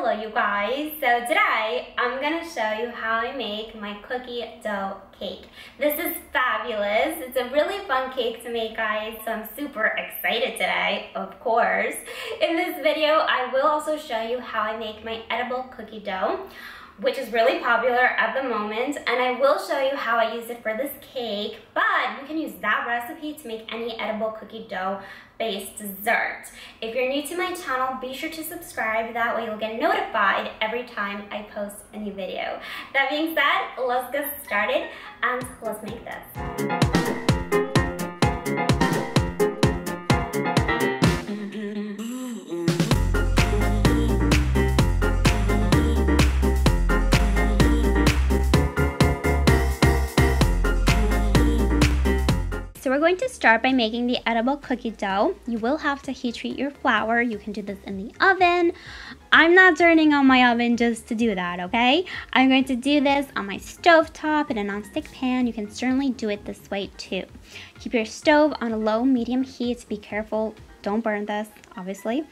Hello you guys, so today I'm gonna show you how I make my cookie dough cake. This is fabulous. It's a really fun cake to make, guys, so I'm super excited today, of course. In this video, I will also show you how I make my edible cookie dough, which is really popular at the moment, and I will show you how I use it for this cake, but you can use that recipe to make any edible cookie dough based dessert. If you're new to my channel, be sure to subscribe, that way you'll get notified every time I post a new video. That being said, let's get started and let's make this. So we're going to start by making the edible cookie dough. You will have to heat treat your flour. You can do this in the oven. I'm not turning on my oven just to do that, okay? I'm going to do this on my stove top in a nonstick pan. You can certainly do it this way too. Keep your stove on a low medium heat. Be careful, don't burn this, obviously.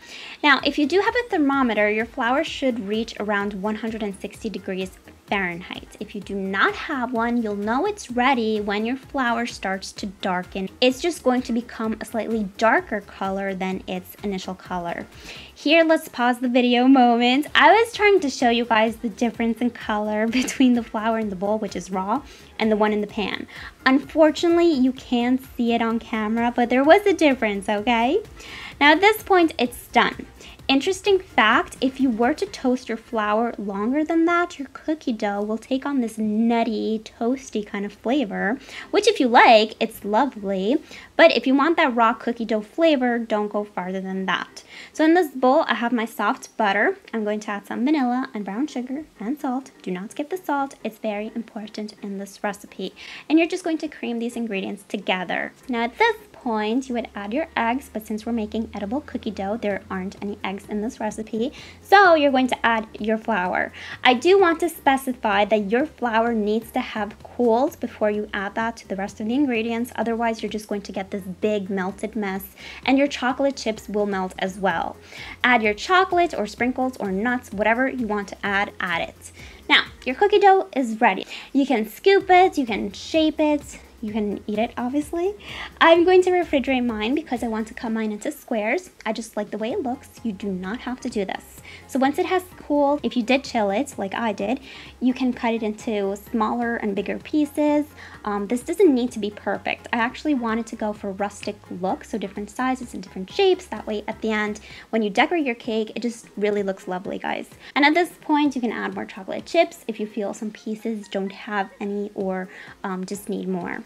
Now, if you do have a thermometer, your flour should reach around 160 degrees Fahrenheit. If you do not have one, you'll know it's ready when your flour starts to darken. It's just going to become a slightly darker color than its initial color. Here, let's pause the video moment. I was trying to show you guys the difference in color between the flour in the bowl, which is raw, and the one in the pan. Unfortunately, you can't see it on camera, but there was a difference, okay? Now at this point, it's done. Interesting fact, if you were to toast your flour longer than that, your cookie dough will take on this nutty, toasty kind of flavor, which if you like, it's lovely. But if you want that raw cookie dough flavor, don't go farther than that. So in this bowl, I have my soft butter. I'm going to add some vanilla and brown sugar and salt. Do not skip the salt. It's very important in this recipe. And you're just going to cream these ingredients together. Now at this point, you would add your eggs, but since we're making edible cookie dough, there aren't any eggs in this recipe, so you're going to add your flour. I do want to specify that your flour needs to have cooled before you add that to the rest of the ingredients, otherwise you're just going to get this big melted mess, and your chocolate chips will melt as well. Add your chocolate or sprinkles or nuts, whatever you want to add it. Now, your cookie dough is ready. You can scoop it, you can shape it, you can eat it, obviously. I'm going to refrigerate mine because I want to cut mine into squares. I just like the way it looks. You do not have to do this. So once it has cooled, if you did chill it, like I did, you can cut it into smaller and bigger pieces. This doesn't need to be perfect. I actually wanted to go for a rustic look, so different sizes and different shapes. That way, at the end, when you decorate your cake, it just really looks lovely, guys. And at this point, you can add more chocolate chips if you feel some pieces don't have any or just need more.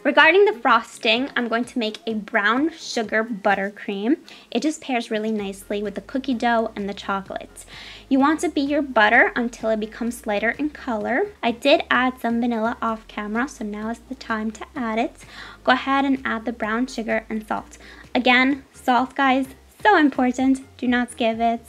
Regarding the frosting, I'm going to make a brown sugar buttercream. It just pairs really nicely with the cookie dough and the chocolate. You want to beat your butter until it becomes lighter in color. I did add some vanilla off camera, so now is the time to add it. Go ahead and add the brown sugar and salt. Again, salt, guys, so important, do not skip it.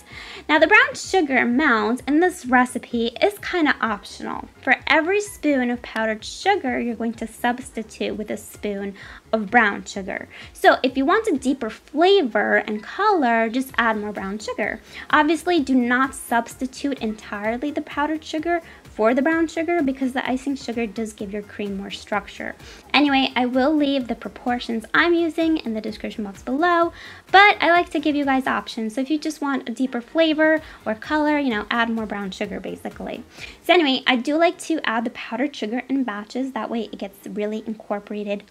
Now the brown sugar amount in this recipe is kind of optional. For every spoon of powdered sugar, you're going to substitute with a spoon of brown sugar. So if you want a deeper flavor and color, just add more brown sugar. Obviously, do not substitute entirely the powdered sugar for the brown sugar because the icing sugar does give your cream more structure. Anyway, I will leave the proportions I'm using in the description box below, but I like to give you guys options. So if you just want a deeper flavor or color, you know, add more brown sugar basically. So anyway, I do like to add the powdered sugar in batches. That way it gets really incorporated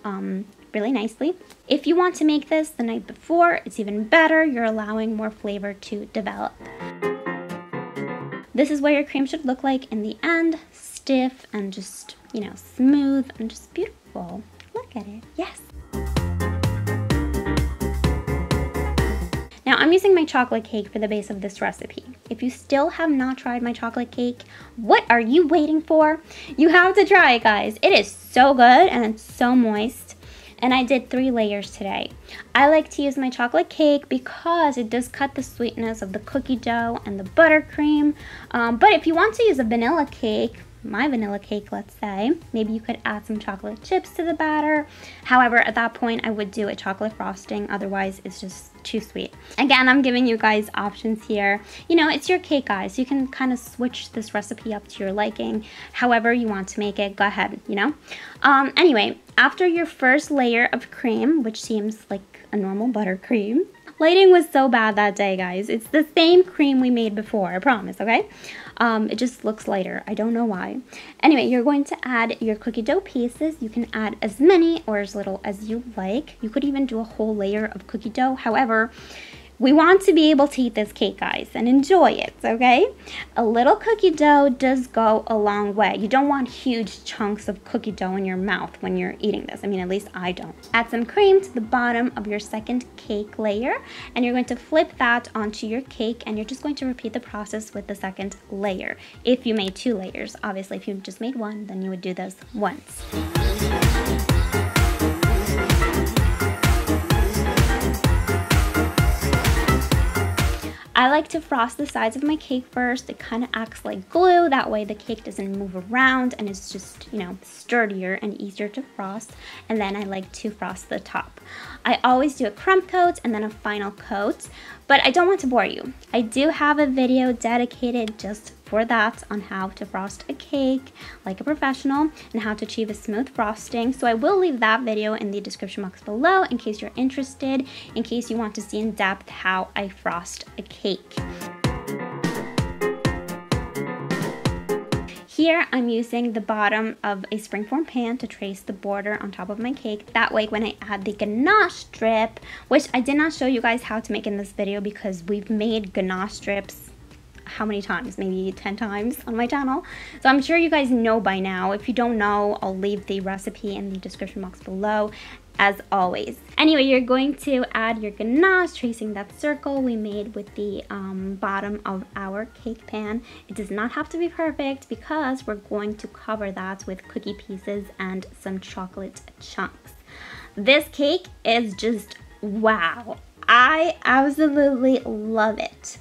really nicely. If you want to make this the night before, it's even better. You're allowing more flavor to develop. This is what your cream should look like in the end, stiff and just, you know, smooth and just beautiful. Look at it, yes. Now I'm using my chocolate cake for the base of this recipe. If you still have not tried my chocolate cake, what are you waiting for? You have to try it, guys. It is so good and it's so moist. And I did 3 layers today. I like to use my chocolate cake because it does cut the sweetness of the cookie dough and the buttercream. But if you want to use a vanilla cake, my vanilla cake, let's say. Maybe you could add some chocolate chips to the batter. However, at that point, I would do a chocolate frosting. Otherwise, it's just too sweet. Again, I'm giving you guys options here. You know, it's your cake, guys. You can kind of switch this recipe up to your liking. However you want to make it, go ahead, you know. Anyway, after your first layer of cream, which seems like a normal buttercream. Lighting was so bad that day, guys. It's the same cream we made before, I promise, okay? It just looks lighter. I don't know why. Anyway, you're going to add your cookie dough pieces. You can add as many or as little as you like. You could even do a whole layer of cookie dough. However, we want to be able to eat this cake, guys, and enjoy it, okay? A little cookie dough does go a long way. You don't want huge chunks of cookie dough in your mouth when you're eating this. I mean, at least I don't. Add some cream to the bottom of your second cake layer, and you're going to flip that onto your cake, and you're just going to repeat the process with the second layer. If you made 2 layers, obviously, if you just made 1, then you would do this once. I like to frost the sides of my cake first. It kind of acts like glue. That way the cake doesn't move around and it's just, you know, sturdier and easier to frost. And then I like to frost the top. I always do a crumb coat and then a final coat, but I don't want to bore you. I do have a video dedicated just for that on how to frost a cake like a professional and how to achieve a smooth frosting. So I will leave that video in the description box below in case you're interested, in case you want to see in depth how I frost a cake. Here I'm using the bottom of a springform pan to trace the border on top of my cake. That way when I add the ganache strip, which I did not show you guys how to make in this video because we've made ganache strips how many times? Maybe 10 times on my channel. So I'm sure you guys know by now. If you don't know, I'll leave the recipe in the description box below, as always. Anyway, you're going to add your ganache, tracing that circle we made with the bottom of our cake pan. It does not have to be perfect because we're going to cover that with cookie pieces and some chocolate chunks. This cake is just wow. I absolutely love it.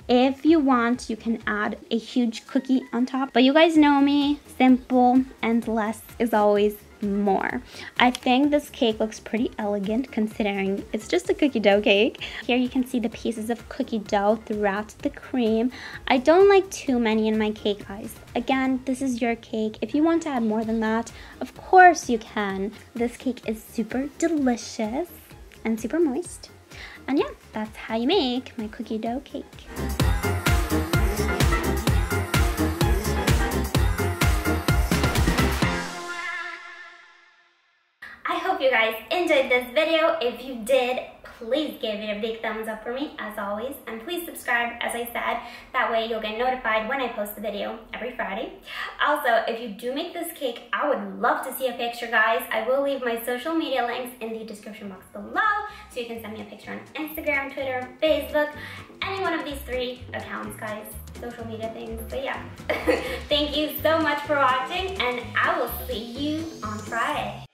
If you want, you can add a huge cookie on top. But you guys know me, simple and less is always more. I think this cake looks pretty elegant considering it's just a cookie dough cake. Here you can see the pieces of cookie dough throughout the cream. I don't like too many in my cake, guys. Again, this is your cake. If you want to add more than that, of course you can. This cake is super delicious and super moist. And yeah, that's how you make my cookie dough cake. I hope you guys enjoyed this video. If you did, please give it a big thumbs up for me as always, and please subscribe, as I said. That way you'll get notified when I post the video every Friday. Also, if you do make this cake, I would love to see a picture, guys. I will leave my social media links in the description box below, so you can send me a picture on Instagram, Twitter, Facebook, any one of these 3 accounts, guys, social media things. But yeah, thank you so much for watching, and I will see you on Friday.